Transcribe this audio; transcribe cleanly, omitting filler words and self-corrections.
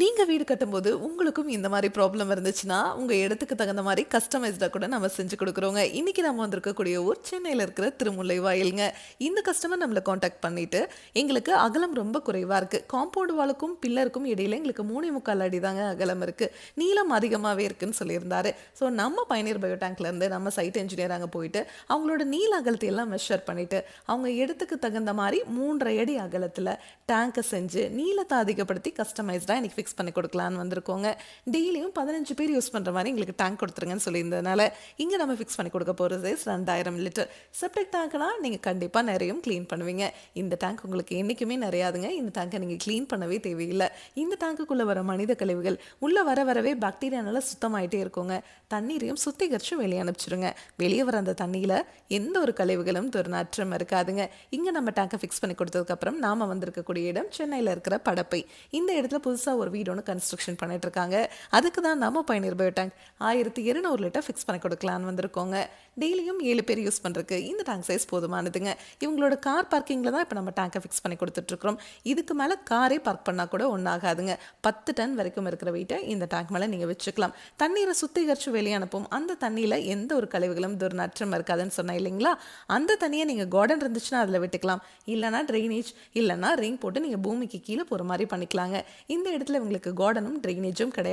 நீங்க வீடு கட்டும்போது உங்களுக்கும் இந்த மாரி ப்ராப்ளம் இருந்துச்சுன்னா, உங்க இடத்துக்கு தகுந்த மாரி கஸ்டமைஸ்டா கூட நம்ம செஞ்சு குடுக்குறோங்க. இன்னைக்கு நம்ம வந்திருக்கக்கூடிய ஊர் சென்னையில இருக்கிற திருமுல்லைவாயில்ங்க. இந்த கஸ்டமர் நம்மள கான்டாக்ட் பண்ணிட்டு, எங்களுக்கு அகலம் ரொம்ப குறைவா இருக்கு. காம்பவுண்ட் வாலுக்கும், பில்லருக்கும் இடையில எங்களுக்கு 3.25 அடி தாங்க அகலம் இருக்கு. நீளம் அதிகமாவே இருக்குன்னு சொல்லியிருந்தாரு. ஸோ நம்ம பயணியர் பயோ டேங்க்லேருந்து நம்ம சைட் என்ஜினியர் அங்க போயிட்டு, அவங்களோட நீள அகலத்தை எல்லாம் மெஷர் பண்ணிட்டு, அவங்க இடத்துக்கு தகுந்த மாரி 3.5 அடி அகலத்துல டேங்க செஞ்சு, நீளத்த அதிகப்படுத்தி கஸ்டமைஸ்டா இன்னைக்கு ஃபிக்ஸ் பண்ணி கொடுக்கலான்னு வந்திருக்கோங்க. டெய்லியும் 15 பேர் யூஸ் பண்ற மாதிரி எங்களுக்கு டேங்க் கொடுத்துருங்கன்னு சொல்லியிருந்ததுனால இங்க நம்ம ஃபிக்ஸ் பண்ணி கொடுக்க போறது 2000 லிட்டர் செப்டிக் டேங்க்னா நீங்க கண்டிப்பா நிறையும் க்ளீன் பண்ணுவீங்க. இந்த டேங்க் உங்களுக்கு என்னைக்குமே நிறையாதுங்க. இந்த டேங்கை நீங்க க்ளீன் பண்ணவே தேவையில்லை. இந்த டேங்குக்குள்ள வர மனித கழிவுகள் உள்ள வரவே பாக்டீரியானால சுத்தமாயிட்டே இருக்குங்க. தண்ணீரையும் சுத்திகரிச்சு வெளியே அனுப்பிச்சிருங்க. வெளியே வர அந்த தண்ணியில எந்த ஒரு கழிவுகளும் துர்நாற்றம் இருக்காதுங்க. இங்க நம்ம டேங்கை ஃபிக்ஸ் பண்ணி கொடுத்ததுக்கு அப்புறம் நாம வந்திருக்கக்கூடிய இடம் சென்னையில இருக்கிற படப்பை. இந்த இடத்துல புதுசா ஒரு வீடு ஒன்று கன்ஸ்ட்ரக்ஷன் பண்ணிட்டு இருக்காங்க. அதுக்கு தான் நம்ம பயணியர் பயோ டேங்க் 1200 லிட்டர் ஃபிக்ஸ் பண்ணி கொடுக்கலான்னு வந்திருக்கோங்க. டெய்லியும் 7 பேர் யூஸ் பண்றதுக்கு இந்த டேங்க் சைஸ் போதுமானதுங்க. இவங்களோட கார் பார்க்கிங்ல தான் இப்போ நம்ம டேங்கை ஃபிக்ஸ் பண்ணி கொடுத்துட்டு இருக்கிறோம். இதுக்கு மேல காரே பார்க் பண்ணா கூட ஒன்றாகாதுங்க. 10 டன் வரைக்கும் இருக்கிற வெயிட்டை இந்த டேங்க் மேல நீங்க வச்சுக்கலாம். தண்ணீரை சுத்திகரிச்சு வெளியே அனுப்பும். அந்த தண்ணியில எந்த ஒரு கழிவுகளும் துர்நாற்றம் இருக்காதுன்னு சொன்னா இல்லைங்களா? அந்த தண்ணியை நீங்க கார்டன் இருந்துச்சுன்னா அதுல விட்டுக்கலாம். இல்லைன்னா ட்ரைனேஜ் இல்லைன்னா ரிங் போட்டு நீங்க பூமிக்கு கீழே போற மாதிரி பண்ணிக்கலாங்க. இந்த இடத்துல உங்களுக்கு கார்டனும் ட்ரைனேஜும் கிடையாது.